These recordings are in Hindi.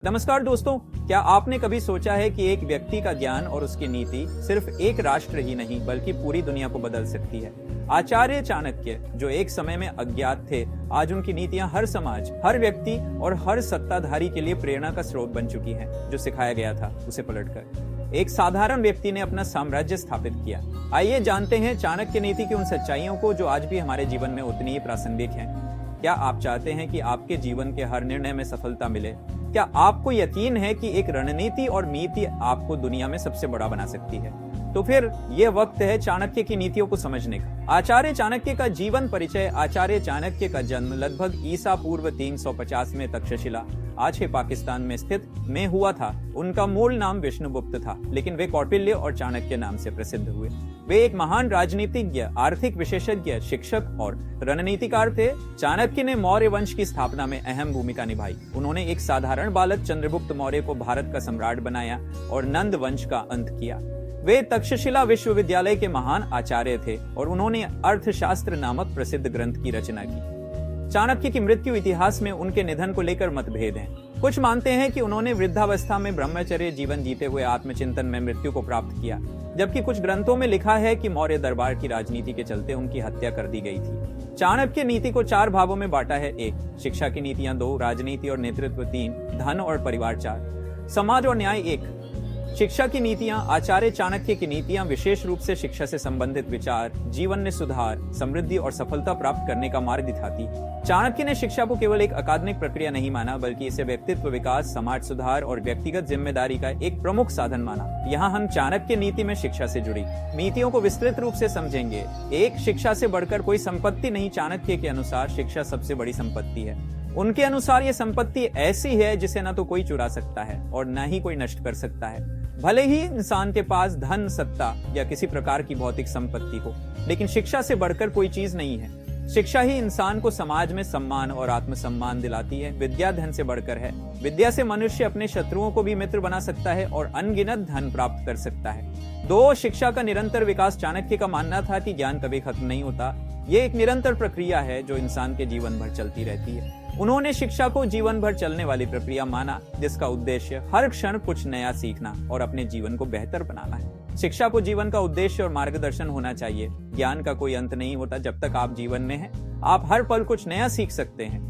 नमस्कार दोस्तों, क्या आपने कभी सोचा है कि एक व्यक्ति का ज्ञान और उसकी नीति सिर्फ एक राष्ट्र ही नहीं बल्कि पूरी दुनिया को बदल सकती है। आचार्य चाणक्य, जो एक समय में अज्ञात थे, आज उनकी नीतियां हर समाज, हर व्यक्ति और हर सत्ताधारी के लिए प्रेरणा का स्रोत बन चुकी हैं। जो सिखाया गया था उसे पलटकर एक साधारण व्यक्ति ने अपना साम्राज्य स्थापित किया। आइए जानते हैं चाणक्य नीति की उन सच्चाइयों को जो आज भी हमारे जीवन में उतनी ही प्रासंगिक हैं। क्या आप चाहते हैं कि आपके जीवन के हर निर्णय में सफलता मिले? क्या आपको यकीन है कि एक रणनीति और नीति आपको दुनिया में सबसे बड़ा बना सकती है? तो फिर यह वक्त है चाणक्य की नीतियों को समझने का। आचार्य चाणक्य का जीवन परिचय। आचार्य चाणक्य का जन्म लगभग ईसा पूर्व 350 में तक्षशिला, आज के पाकिस्तान में स्थित, में हुआ था। उनका मूल नाम विष्णुगुप्त था, लेकिन वे कौटिल्य और चाणक्य नाम से प्रसिद्ध हुए। वे एक महान राजनीतिज्ञ, आर्थिक विशेषज्ञ, शिक्षक और रणनीतिकार थे। चाणक्य ने मौर्य वंश की स्थापना में अहम भूमिका निभाई। उन्होंने एक साधारण बालक चंद्रगुप्त मौर्य को भारत का सम्राट बनाया और नंद वंश का अंत किया। वे तक्षशिला विश्वविद्यालय के महान आचार्य थे और उन्होंने अर्थशास्त्र नामक प्रसिद्ध ग्रंथ की रचना की। चाणक्य की मृत्यु इतिहास में उनके निधन को लेकर मतभेद हैं। कुछ मानते हैं कि उन्होंने वृद्धावस्था में ब्रह्मचर्य जीवन जीते हुए आत्मचिंतन में मृत्यु को प्राप्त किया, जबकि कुछ ग्रंथों में लिखा है कि मौर्य दरबार की राजनीति के चलते उनकी हत्या कर दी गई थी। चाणक्य नीति को 4 भागों में बांटा है। 1, शिक्षा की नीतियां। 2, राजनीति और नेतृत्व। 3, धन और परिवार। 4, समाज और न्याय। 1, शिक्षा की नीतियां। आचार्य चाणक्य की नीतियां विशेष रूप से शिक्षा से संबंधित विचार, जीवन में सुधार, समृद्धि और सफलता प्राप्त करने का मार्ग दिखाती। चाणक्य ने शिक्षा को केवल एक अकादमिक प्रक्रिया नहीं माना, बल्कि इसे व्यक्तित्व विकास, समाज सुधार और व्यक्तिगत जिम्मेदारी का एक प्रमुख साधन माना। यहाँ हम चाणक्य नीति में शिक्षा से जुड़ी नीतियों को विस्तृत रूप से समझेंगे। 1, शिक्षा से बढ़कर कोई संपत्ति नहीं। चाणक्य के अनुसार शिक्षा सबसे बड़ी संपत्ति है। उनके अनुसार ये संपत्ति ऐसी है जिसे न तो कोई चुरा सकता है और न ही कोई नष्ट कर सकता है। भले ही इंसान के पास धन, सत्ता या किसी प्रकार की भौतिक संपत्ति हो, लेकिन शिक्षा से बढ़कर कोई चीज नहीं है। शिक्षा ही इंसान को समाज में सम्मान और आत्मसम्मान दिलाती है। विद्या धन से बढ़कर है। विद्या से मनुष्य अपने शत्रुओं को भी मित्र बना सकता है और अनगिनत धन प्राप्त कर सकता है। 2, शिक्षा का निरंतर विकास। चाणक्य का मानना था कि ज्ञान कभी खत्म नहीं होता। ये एक निरंतर प्रक्रिया है जो इंसान के जीवन भर चलती रहती है। उन्होंने शिक्षा को जीवन भर चलने वाली प्रक्रिया माना, जिसका उद्देश्य हर क्षण कुछ नया सीखना और अपने जीवन को बेहतर बनाना है। शिक्षा को जीवन का उद्देश्य और मार्गदर्शन होना चाहिए। ज्ञान का कोई अंत नहीं होता। जब तक आप जीवन में हैं, आप हर पल कुछ नया सीख सकते हैं।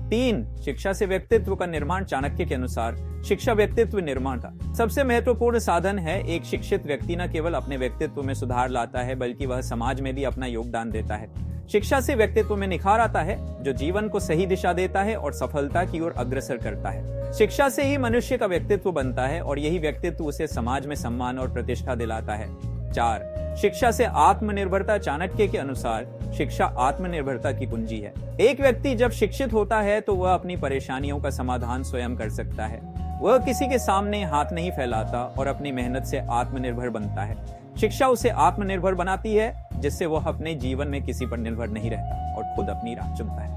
3, शिक्षा से व्यक्तित्व का निर्माण। चाणक्य के अनुसार शिक्षा व्यक्तित्व निर्माण का सबसे महत्वपूर्ण साधन है। एक शिक्षित व्यक्ति न केवल अपने व्यक्तित्व में सुधार लाता है, बल्कि वह समाज में भी अपना योगदान देता है। शिक्षा से व्यक्तित्व में निखार आता है, जो जीवन को सही दिशा देता है और सफलता की ओर अग्रसर करता है। शिक्षा से ही मनुष्य का व्यक्तित्व बनता है और यही व्यक्तित्व उसे समाज में सम्मान और प्रतिष्ठा दिलाता है। 4, शिक्षा से आत्मनिर्भरता। चाणक्य के अनुसार शिक्षा आत्मनिर्भरता की कुंजी है। एक व्यक्ति जब शिक्षित होता है तो वह अपनी परेशानियों का समाधान स्वयं कर सकता है। वह किसी के सामने हाथ नहीं फैलाता और अपनी मेहनत से आत्मनिर्भर बनता है। शिक्षा उसे आत्मनिर्भर बनाती है, जिससे वह अपने जीवन में किसी पर निर्भर नहीं रहता और खुद अपनी राह चुनता है।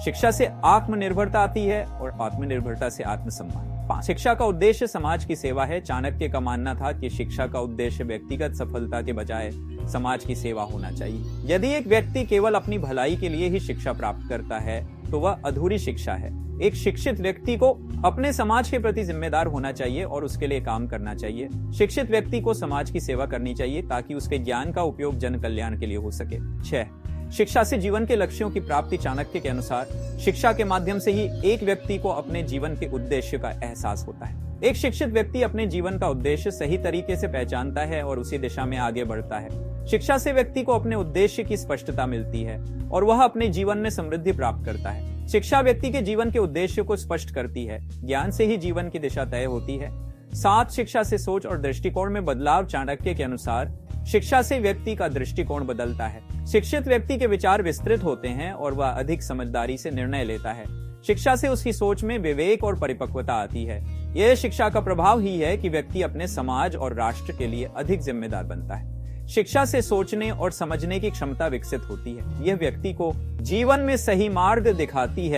शिक्षा से आत्मनिर्भरता आती है और आत्मनिर्भरता से आत्मसम्मान। 5, शिक्षा का उद्देश्य समाज की सेवा है। चाणक्य का मानना था कि शिक्षा का उद्देश्य व्यक्तिगत सफलता के बजाय समाज की सेवा होना चाहिए। यदि एक व्यक्ति केवल अपनी भलाई के लिए ही शिक्षा प्राप्त करता है तो वह अधूरी शिक्षा है। एक शिक्षित व्यक्ति को अपने समाज के प्रति जिम्मेदार होना चाहिए और उसके लिए काम करना चाहिए। शिक्षित व्यक्ति को समाज की सेवा करनी चाहिए ताकि उसके ज्ञान का उपयोग जन कल्याण के लिए हो सके। 6, शिक्षा से जीवन के लक्ष्यों की प्राप्ति। चाणक्य के अनुसार शिक्षा के माध्यम से ही एक व्यक्ति को अपने जीवन के उद्देश्य का एहसास होता है। एक शिक्षित व्यक्ति अपने जीवन का उद्देश्य सही तरीके से पहचानता है और उसी दिशा में आगे बढ़ता है। शिक्षा से व्यक्ति को अपने उद्देश्य की स्पष्टता मिलती है और वह अपने जीवन में समृद्धि प्राप्त करता है। शिक्षा व्यक्ति के जीवन के उद्देश्य को स्पष्ट करती है। ज्ञान से ही जीवन की दिशा तय होती है। 7, शिक्षा से सोच और दृष्टिकोण में बदलाव। चाणक्य के अनुसार शिक्षा से व्यक्ति का दृष्टिकोण बदलता है। शिक्षित व्यक्ति के विचार विस्तृत होते हैं और वह अधिक समझदारी से निर्णय लेता है। शिक्षा से उसकी सोच में विवेक और परिपक्वता आती है। यह शिक्षा का प्रभाव ही है कि व्यक्ति अपने समाज और राष्ट्र के लिए अधिक जिम्मेदार बनता है। शिक्षा से सोचने और समझने की क्षमता विकसित होती है। यह व्यक्ति को जीवन में सही मार्ग दिखाती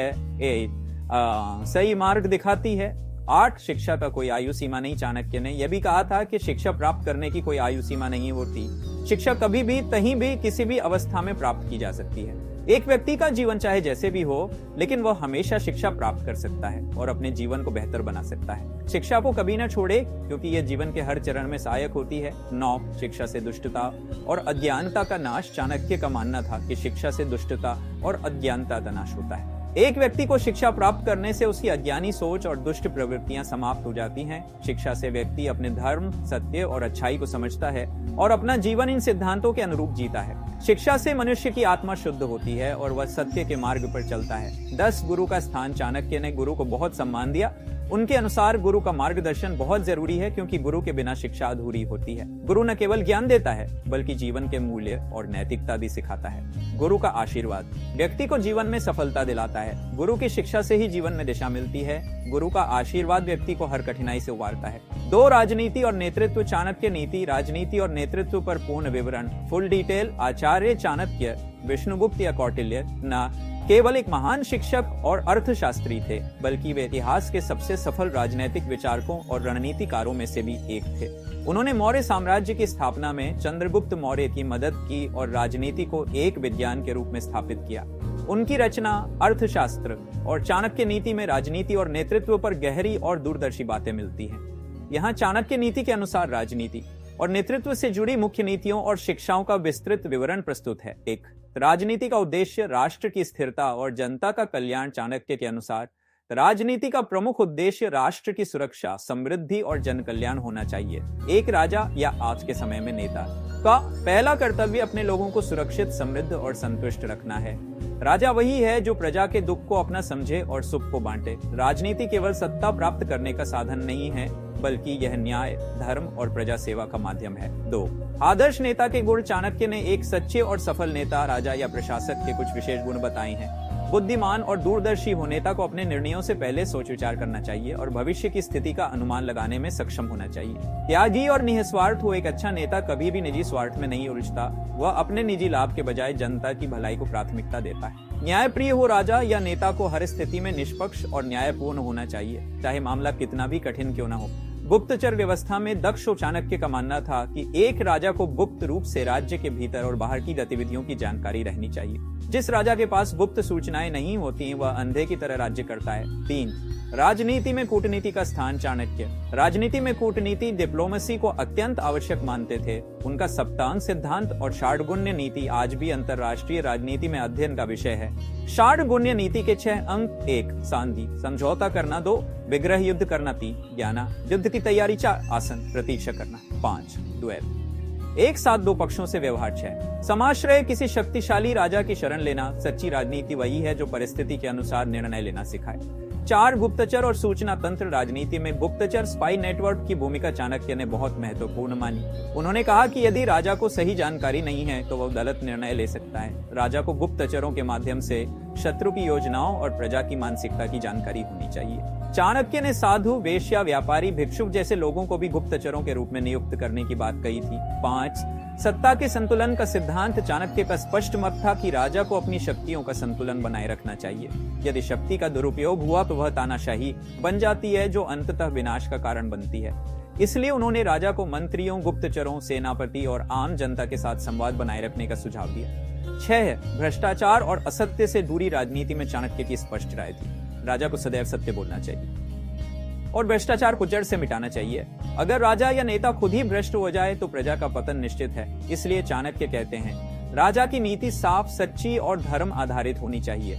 है। 8, शिक्षा का कोई आयु सीमा नहीं। चाणक्य ने यह भी कहा था कि शिक्षा प्राप्त करने की कोई आयु सीमा नहीं होती। शिक्षा कभी भी, कहीं भी, किसी भी अवस्था में प्राप्त की जा सकती है। एक व्यक्ति का जीवन चाहे जैसे भी हो, लेकिन वह हमेशा शिक्षा प्राप्त कर सकता है और अपने जीवन को बेहतर बना सकता है। शिक्षा को कभी न छोड़े, क्योंकि यह जीवन के हर चरण में सहायक होती है। 9 शिक्षा से दुष्टता और अज्ञानता का नाश। चाणक्य का मानना था कि शिक्षा से दुष्टता और अज्ञानता का नाश होता है। एक व्यक्ति को शिक्षा प्राप्त करने से उसकी अज्ञानी सोच और दुष्ट प्रवृत्तियां समाप्त हो जाती हैं। शिक्षा से व्यक्ति अपने धर्म, सत्य और अच्छाई को समझता है और अपना जीवन इन सिद्धांतों के अनुरूप जीता है। शिक्षा से मनुष्य की आत्मा शुद्ध होती है और वह सत्य के मार्ग पर चलता है। 10 गुरु का स्थान। चाणक्य ने गुरु को बहुत सम्मान दिया। उनके अनुसार गुरु का मार्गदर्शन बहुत जरूरी है, क्योंकि गुरु के बिना शिक्षा अधूरी होती है। गुरु न केवल ज्ञान देता है, बल्कि जीवन के मूल्य और नैतिकता भी सिखाता है। गुरु का आशीर्वाद व्यक्ति को जीवन में सफलता दिलाता है। गुरु की शिक्षा से ही जीवन में दिशा मिलती है। गुरु का आशीर्वाद व्यक्ति को हर कठिनाई से उबारता है। 2 राजनीति और नेतृत्व। चाणक्य नीति, राजनीति और नेतृत्व पर पूर्ण विवरण, फुल डिटेल। आचार्य चाणक्य विष्णुगुप्त या कौटिल्य न केवल एक महान शिक्षक और अर्थशास्त्री थे, बल्कि वे इतिहास के सबसे सफल राजनीतिक विचारकों और रणनीतिकारों में से भी एक थे। उन्होंने मौर्य साम्राज्य की स्थापना में चंद्रगुप्त मौर्य की मदद की और राजनीति को एक विज्ञान के रूप में स्थापित किया। उनकी रचना अर्थशास्त्र और चाणक्य नीति में राजनीति और नेतृत्व पर गहरी और दूरदर्शी बातें मिलती हैं। यहाँ चाणक्य नीति के अनुसार राजनीति और नेतृत्व से जुड़ी मुख्य नीतियों और शिक्षाओं का विस्तृत विवरण प्रस्तुत है। 1 राजनीति का उद्देश्य राष्ट्र की स्थिरता और जनता का कल्याण। चाणक्य के अनुसार राजनीति का प्रमुख उद्देश्य राष्ट्र की सुरक्षा, समृद्धि और जन कल्याण होना चाहिए। एक राजा या आज के समय में नेता का पहला कर्तव्य अपने लोगों को सुरक्षित, समृद्ध और संतुष्ट रखना है। राजा वही है जो प्रजा के दुख को अपना समझे और सुख को बांटे। राजनीति केवल सत्ता प्राप्त करने का साधन नहीं है, बल्कि यह न्याय, धर्म और प्रजा सेवा का माध्यम है। 2 आदर्श नेता के गुण। चाणक्य ने एक सच्चे और सफल नेता, राजा या प्रशासक के कुछ विशेष गुण बताए हैं। बुद्धिमान और दूरदर्शी हो। नेता को अपने निर्णयों से पहले सोच विचार करना चाहिए और भविष्य की स्थिति का अनुमान लगाने में सक्षम होना चाहिए। त्यागी और निस्वार्थ हो। एक अच्छा नेता कभी भी निजी स्वार्थ में नहीं उलझता। वह अपने निजी लाभ के बजाय जनता की भलाई को प्राथमिकता देता है। न्यायप्रिय हो। राजा या नेता को हर स्थिति में निष्पक्ष और न्यायपूर्ण होना चाहिए, चाहे मामला कितना भी कठिन क्यों न हो। गुप्तचर व्यवस्था में दक्ष। चाणक्य का मानना था कि एक राजा को गुप्त रूप से राज्य के भीतर और बाहर की गतिविधियों की जानकारी रहनी चाहिए। जिस राजा के पास गुप्त सूचनाएं नहीं होती, वह अंधे की तरह राज्य करता है। 3 राजनीति में कूटनीति का स्थान। चाणक्य राजनीति में कूटनीति, डिप्लोमेसी को अत्यंत आवश्यक मानते थे। उनका सप्तांग सिद्धांत और षाढ़गुण्य नीति आज भी अंतरराष्ट्रीय राजनीति में अध्ययन का विषय है। षाढ़गुण्य नीति के 6 अंक। 1 संधि, समझौता करना। 2 विग्रह युद्ध करना। 3 ज्ञाना, युद्ध की तैयारी। 4 आसन, प्रतीक्षा करना। 5 द्वैत, एक साथ 2 पक्षों से व्यवहार। 6 समाश्रय, किसी शक्तिशाली राजा की शरण लेना। सच्ची राजनीति वही है जो परिस्थिति के अनुसार निर्णय लेना सिखाए। 4 गुप्तचर और सूचना तंत्र। राजनीति में गुप्तचर, स्पाई नेटवर्क की भूमिका चाणक्य ने बहुत महत्वपूर्ण मानी। उन्होंने कहा कि यदि राजा को सही जानकारी नहीं है तो वह गलत निर्णय ले सकता है। राजा को गुप्तचरों के माध्यम से शत्रु की योजनाओं और प्रजा की मानसिकता की जानकारी होनी चाहिए। चाणक्य ने साधु, वेश्या, व्यापारी, भिक्षुक जैसे लोगों को भी गुप्तचरों के रूप में नियुक्त करने की बात कही थी। 5 सत्ता के संतुलन का सिद्धांत। चाणक्य का स्पष्ट मत था कि राजा को अपनी शक्तियों का संतुलन बनाए रखना चाहिए। यदि शक्ति का दुरुपयोग हुआ तो वह तानाशाही बन जाती है, जो अंततः विनाश का कारण बनती है। इसलिए उन्होंने राजा को मंत्रियों, गुप्तचरों, सेनापति और आम जनता के साथ संवाद बनाए रखने का सुझाव दिया। 6 भ्रष्टाचार और असत्य से दूरी। राजनीति में चाणक्य की स्पष्ट राय थी। राजा को सदैव सत्य बोलना चाहिए और भ्रष्टाचार को जड़ से मिटाना चाहिए। अगर राजा या नेता खुद ही भ्रष्ट हो जाए तो प्रजा का पतन निश्चित है। इसलिए चाणक्य कहते हैं, राजा की नीति साफ, सच्ची और धर्म आधारित होनी चाहिए।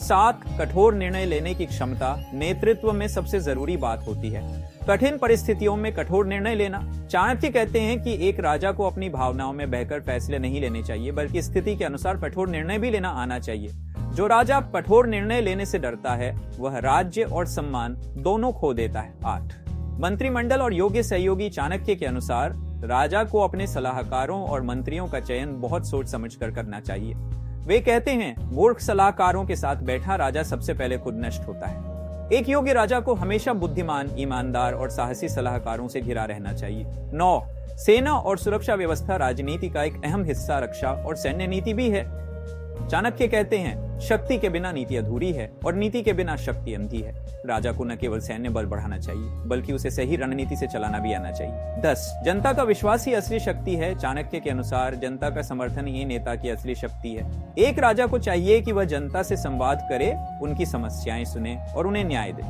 7 कठोर निर्णय लेने की क्षमता नेतृत्व में सबसे जरूरी बात होती है। कठिन परिस्थितियों में कठोर निर्णय लेना। चाणक्य कहते हैं कि एक राजा को अपनी भावनाओं में बहकर फैसले नहीं लेने चाहिए, बल्कि स्थिति के अनुसार कठोर निर्णय भी लेना आना चाहिए। जो राजा कठोर निर्णय लेने से डरता है, वह राज्य और सम्मान दोनों खो देता है। 8 मंत्रिमंडल और योग्य सहयोगी। चाणक्य के अनुसार राजा को अपने सलाहकारों और मंत्रियों का चयन बहुत सोच समझकर करना चाहिए। वे कहते हैं, मूर्ख सलाहकारों के साथ बैठा राजा सबसे पहले खुद नष्ट होता है। एक योग्य राजा को हमेशा बुद्धिमान, ईमानदार और साहसी सलाहकारों से घिरा रहना चाहिए। 9 सेना और सुरक्षा व्यवस्था। राजनीति का एक अहम हिस्सा रक्षा और सैन्य नीति भी है। चाणक्य कहते हैं, शक्ति के बिना नीति अधूरी है और नीति के बिना शक्ति अंधी है। राजा को न केवल सैन्य बल बढ़ाना चाहिए बल्कि उसे सही रणनीति से चलाना भी आना चाहिए। 10 जनता का विश्वास ही असली शक्ति है। चाणक्य के अनुसार जनता का समर्थन ही नेता की असली शक्ति है। एक राजा को चाहिए कि वह जनता से संवाद करे, उनकी समस्याएं सुने और उन्हें न्याय दे।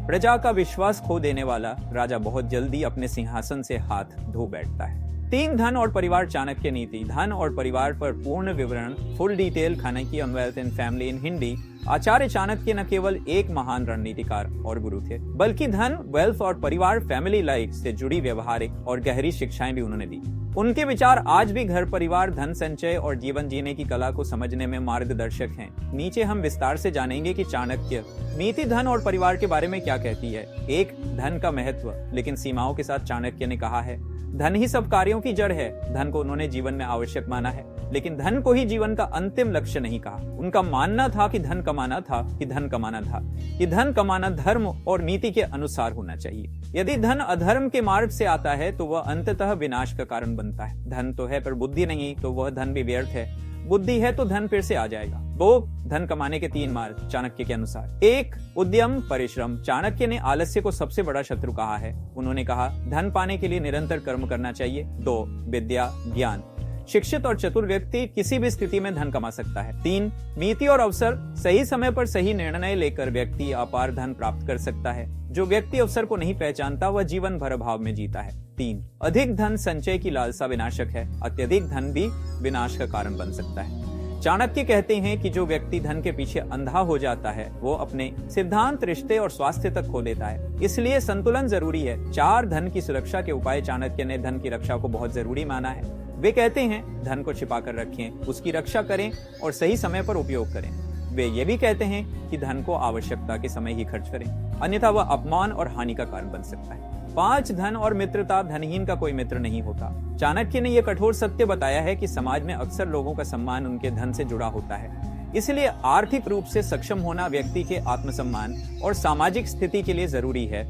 प्रजा का विश्वास खो देने वाला राजा बहुत जल्दी अपने सिंहासन से हाथ धो बैठता है। 3 धन और परिवार चाणक्य नीति। धन और परिवार पर पूर्ण विवरण, full detail Chanakya on wealth and family in Hindi. Acharya Chanakya न केवल एक महान रणनीतिकार और गुरु थे, बल्कि धन, वेल्थ और परिवार, फैमिली लाइफ से जुड़ी व्यवहारिक और गहरी शिक्षाएं भी उन्होंने दी। उनके विचार आज भी घर परिवार, धन संचय और जीवन जीने की कला को समझने में मार्गदर्शक हैं। नीचे हम विस्तार से जानेंगे कि चाणक्य नीति धन और परिवार के बारे में क्या कहती है। 1 धन का महत्व, लेकिन सीमाओं के साथ। चाणक्य ने कहा है, धन ही सब कार्यों की जड़ है। धन को उन्होंने जीवन में आवश्यक माना है, लेकिन धन को ही जीवन का अंतिम लक्ष्य नहीं कहा। उनका मानना था कि धन कमाना था कि धन कमाना था कि धन कमाना धर्म और नीति के अनुसार होना चाहिए। यदि धन अधर्म के मार्ग से आता है तो वह अंततः विनाश का कारण बनता है। धन तो है पर बुद्धि नहीं, तो वह धन भी व्यर्थ है। बुद्धि है तो धन फिर से आ जाएगा। 2 धन कमाने के 3 मार्ग चाणक्य के अनुसार। 1 उद्यम, परिश्रम। चाणक्य ने आलस्य को सबसे बड़ा शत्रु कहा है। उन्होंने कहा, धन पाने के लिए निरंतर कर्म करना चाहिए। 2 विद्या, ज्ञान। शिक्षित और चतुर व्यक्ति किसी भी स्थिति में धन कमा सकता है। 3 नीति और अवसर। सही समय पर सही निर्णय लेकर व्यक्ति अपार धन प्राप्त कर सकता है। जो व्यक्ति अवसर को नहीं पहचानता वह जीवन भर अभाव में जीता है। 3 अधिक धन संचय की लालसा विनाशक है। अत्यधिक धन भी विनाश का कारण बन सकता है। चाणक्य कहते हैं कि जो व्यक्ति धन के पीछे अंधा हो जाता है वो अपने सिद्धांत, रिश्ते और स्वास्थ्य तक खो देता है। इसलिए संतुलन जरूरी है। 4 धन की सुरक्षा के उपाय। चाणक्य ने धन की रक्षा को बहुत जरूरी माना है। वे कहते हैं, धन को छिपा कर रखें, उसकी रक्षा करें और सही समय पर उपयोग करें। वे ये भी कहते हैं कि धन को आवश्यकता के समय ही खर्च करें, अन्यथा वह अपमान और हानि का कारण बन सकता है। 5 धन और मित्रता। धनहीन का कोई मित्र नहीं होता। चाणक्य ने यह कठोर सत्य बताया है कि समाज में अक्सर लोगों का सम्मान उनके धन से जुड़ा होता है। इसलिए आर्थिक रूप से सक्षम होना व्यक्ति के आत्मसम्मान और सामाजिक स्थिति के लिए जरूरी है।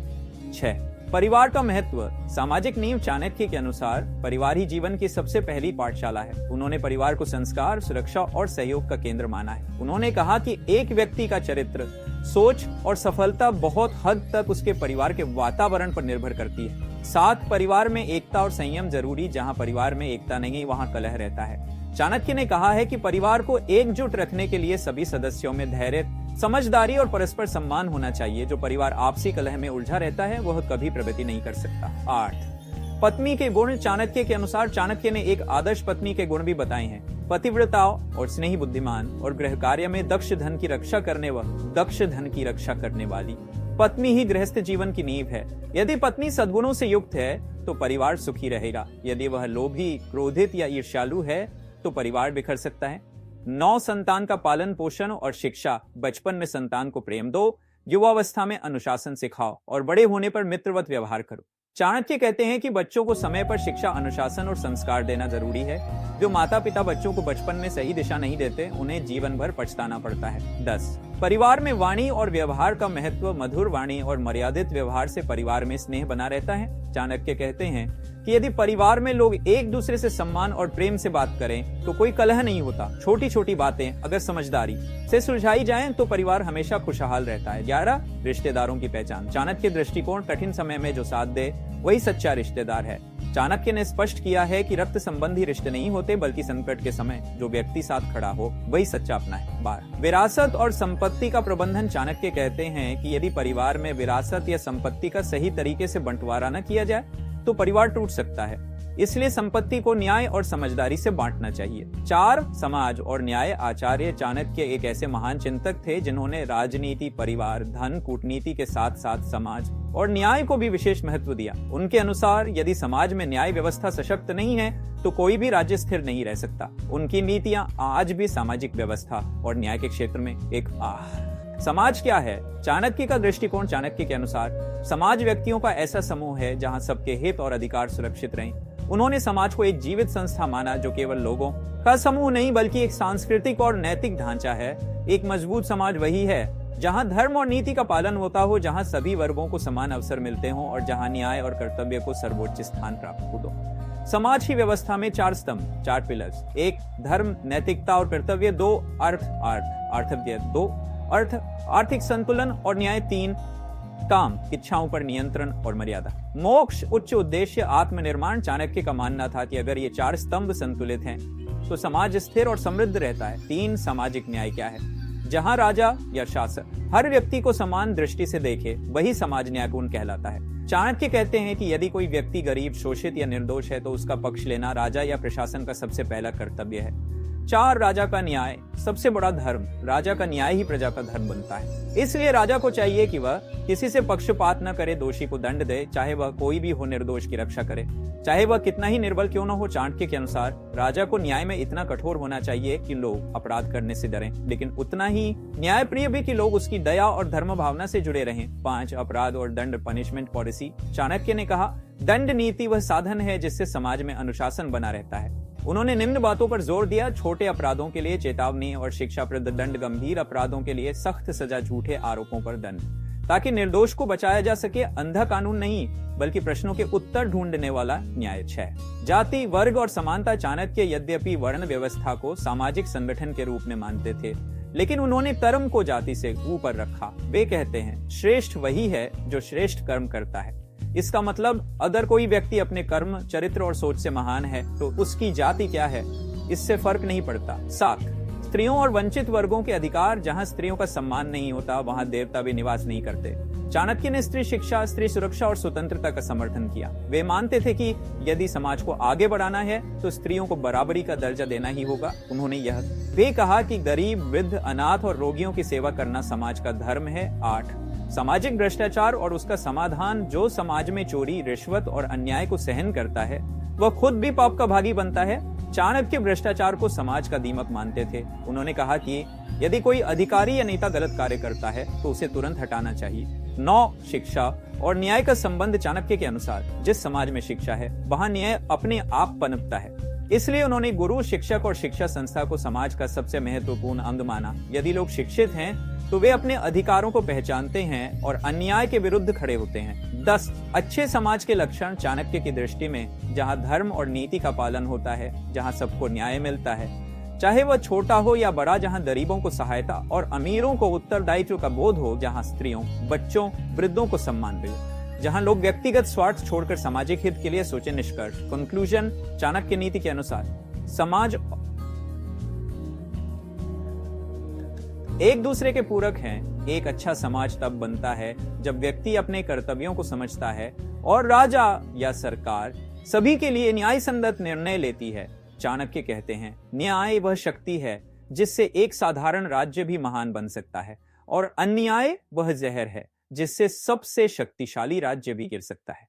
6 परिवार का महत्व। सामाजिक नींव। चाणक्य के अनुसार परिवार ही जीवन की सबसे पहली पाठशाला है। उन्होंने परिवार को संस्कार, सुरक्षा और सहयोग का केंद्र माना है। उन्होंने कहा कि एक व्यक्ति का चरित्र, सोच और सफलता बहुत हद तक उसके परिवार के वातावरण पर निर्भर करती है। 7 परिवार में एकता और संयम जरूरी। जहां परिवार में एकता नहीं वहां कलह रहता है। चाणक्य ने कहा है कि परिवार को एकजुट रखने के लिए सभी सदस्यों में धैर्य, समझदारी और परस्पर सम्मान होना चाहिए। जो परिवार आपसी कलह में उलझा रहता है वह कभी प्रगति नहीं कर सकता। 8 पत्नी के गुण। चाणक्य के अनुसार चाणक्य ने एक आदर्श पत्नी के गुण भी बताए हैं। पतिव्रता और स्नेही, बुद्धिमान और गृह कार्य में दक्ष, धन की रक्षा करने वाली पत्नी ही गृहस्थ जीवन की नींव है। यदि पत्नी सद्गुणों से युक्त है तो परिवार सुखी रहेगा। यदि वह लोभी, क्रोधित या ईर्ष्यालु है तो परिवार बिखर सकता है। 9 संतान का पालन पोषण और शिक्षा। बचपन में संतान को प्रेम दो, युवावस्था में अनुशासन सिखाओ और बड़े होने पर मित्रवत व्यवहार करो। चाणक्य कहते हैं कि बच्चों को समय पर शिक्षा, अनुशासन और संस्कार देना जरूरी है। जो माता पिता बच्चों को बचपन में सही दिशा नहीं देते उन्हें जीवन भर पछताना पड़ता है। 10 परिवार में वाणी और व्यवहार का महत्व। मधुर वाणी और मर्यादित व्यवहार से परिवार में स्नेह बना रहता है। चाणक्य कहते हैं कि यदि परिवार में लोग एक दूसरे से सम्मान और प्रेम से बात करें तो कोई कलह नहीं होता। छोटी छोटी बातें अगर समझदारी से सुलझाई जाएं तो परिवार हमेशा खुशहाल रहता है। 11 रिश्तेदारों की पहचान। चाणक्य दृष्टिकोण। कठिन समय में जो साथ दे वही सच्चा रिश्तेदार है। चाणक्य ने स्पष्ट किया है कि रक्त संबंधी रिश्ते नहीं होते बल्कि संकट के समय जो व्यक्ति साथ खड़ा हो वही सच्चा अपना है। 12 विरासत और संपत्ति का प्रबंधन। चाणक्य कहते हैं कि यदि परिवार में विरासत या संपत्ति का सही तरीके से बंटवारा न किया जाए तो परिवार टूट सकता है। इसलिए संपत्ति को न्याय और समझदारी से बांटना चाहिए। 4 समाज और न्याय। आचार्य चाणक्य एक ऐसे महान चिंतक थे जिन्होंने राजनीति, परिवार, धन, कूटनीति के साथ साथ समाज और न्याय को भी विशेष महत्व दिया। उनके अनुसार यदि समाज में न्याय व्यवस्था सशक्त नहीं है तो कोई भी राज्य स्थिर नहीं रह सकता। उनकी नीतियां आज भी सामाजिक व्यवस्था और न्याय के क्षेत्र में एक समाज क्या है? चाणक्य का दृष्टिकोण। चाणक्य के अनुसार समाज व्यक्तियों का ऐसा समूह है जहां सबके हित और अधिकार सुरक्षित रहें। उन्होंने समाज को एक जीवित संस्था माना जो केवल लोगों का समूह नहीं बल्कि एक सांस्कृतिक और नैतिक ढांचा है। एक मजबूत समाज वही है जहां धर्म और नीति का पालन होता हो, जहां सभी वर्गों को समान अवसर मिलते हों और जहां न्याय और कर्तव्य को सर्वोच्च स्थान प्राप्त हो। समाज की व्यवस्था में 4 स्तंभ, 4 पिलर्स, 1 धर्म, नैतिकता और कर्तव्य, 2 अर्थ, आर्थव्य, 2 अर्थ, आर्थिक संतुलन और न्याय, 3 काम, इच्छाओं पर नियंत्रण और मर्यादा, मोक्ष, उच्च उद्देश्य, आत्मनिर्माण। चाणक्य का मानना था कि अगर ये 4 स्तंभ संतुलित हैं तो समाज स्थिर और समृद्ध रहता है। 3 सामाजिक न्याय क्या है? जहां राजा या शासक हर व्यक्ति को समान दृष्टि से देखे, वही समाज न्यायपूर्ण कहलाता है। चाणक्य कहते हैं कि यदि कोई व्यक्ति गरीब, शोषित या निर्दोष है तो उसका पक्ष लेना राजा या प्रशासन का सबसे पहला कर्तव्य है। 4 राजा का न्याय, सबसे बड़ा धर्म, राजा का न्याय ही प्रजा का धर्म बनता है। इसलिए राजा को चाहिए कि वह किसी से पक्षपात न करे, दोषी को दंड दे, चाहे वह कोई भी हो, निर्दोष की रक्षा करे, चाहे वह कितना ही निर्बल क्यों न हो। चाणक्य के अनुसार राजा को न्याय में इतना कठोर होना चाहिए कि लोग अपराध करने से डरें, लेकिन उतना ही न्यायप्रिय भी कि लोग उसकी दया और धर्म भावना से जुड़े रहें। 5 अपराध और दंड, पनिशमेंट पॉलिसी। चाणक्य ने कहा, दंड नीति वह साधन है जिससे समाज में अनुशासन बना रहता है। उन्होंने निम्न बातों पर जोर दिया: छोटे अपराधों के लिए चेतावनी और शिक्षाप्रद दंड, गंभीर अपराधों के लिए सख्त सजा, झूठे आरोपों पर दंड, ताकि निर्दोष को बचाया जा सके। अंधा कानून नहीं, बल्कि प्रश्नों के उत्तर ढूंढने वाला न्याय। 6 जाति, वर्ग और समानता। चाणक्य यद्यपि वर्ण व्यवस्था को सामाजिक संगठन के रूप में मानते थे, लेकिन उन्होंने कर्म को जाति से ऊपर रखा। वे कहते हैं, श्रेष्ठ वही है जो श्रेष्ठ कर्म करता है। इसका मतलब अगर कोई व्यक्ति अपने कर्म, चरित्र और सोच से महान है तो उसकी जाति क्या है, इससे फर्क नहीं पड़ता। 7 स्त्रियों और वंचित वर्गों के अधिकार। जहां स्त्रियों का सम्मान नहीं होता, वहां देवता भी निवास नहीं करते। चाणक्य ने स्त्री शिक्षा, स्त्री सुरक्षा और स्वतंत्रता का समर्थन किया। वे मानते थे कि यदि समाज को आगे बढ़ाना है तो स्त्रियों को बराबरी का दर्जा देना ही होगा। उन्होंने वे कहा कि गरीब, वृद्ध, अनाथ और रोगियों की सेवा करना समाज का धर्म है। 8 सामाजिक भ्रष्टाचार और उसका समाधान। जो समाज में चोरी, रिश्वत और अन्याय को सहन करता है वह खुद भी पाप का भागी बनता है। चाणक्य भ्रष्टाचार को समाज का दीमक मानते थे। उन्होंने कहा कि यदि कोई अधिकारी या नेता गलत कार्य करता है तो उसे तुरंत हटाना चाहिए। 9 शिक्षा और न्याय का संबंध। चाणक्य के अनुसार जिस समाज में शिक्षा है वहां न्याय अपने आप पनपता है। इसलिए उन्होंने गुरु, शिक्षक और शिक्षा संस्था को समाज का सबसे महत्वपूर्ण अंग माना। यदि लोग शिक्षित हैं तो वे अपने अधिकारों को पहचानते हैं और अन्याय के विरुद्ध खड़े होते हैं। 10 अच्छे समाज के लक्षण। चाणक्य की दृष्टि में जहां धर्म और नीति का पालन होता है, जहां सबको न्याय मिलता है, चाहे वह छोटा हो या बड़ा, जहां गरीबों को सहायता और अमीरों को उत्तरदायित्व का बोध हो, जहां स्त्रियों, बच्चों, वृद्धों को सम्मान मिले, जहां लोग व्यक्तिगत स्वार्थ छोड़कर सामाजिक हित के लिए सोचे। निष्कर्ष, कंक्लूजन। चाणक्य नीति के अनुसार समाज एक दूसरे के पूरक हैं। एक अच्छा समाज तब बनता है जब व्यक्ति अपने कर्तव्यों को समझता है और राजा या सरकार सभी के लिए न्याय संगत निर्णय लेती है। चाणक्य कहते हैं, न्याय वह शक्ति है जिससे एक साधारण राज्य भी महान बन सकता है और अन्याय वह जहर है जिससे सबसे शक्तिशाली राज्य भी गिर सकता है।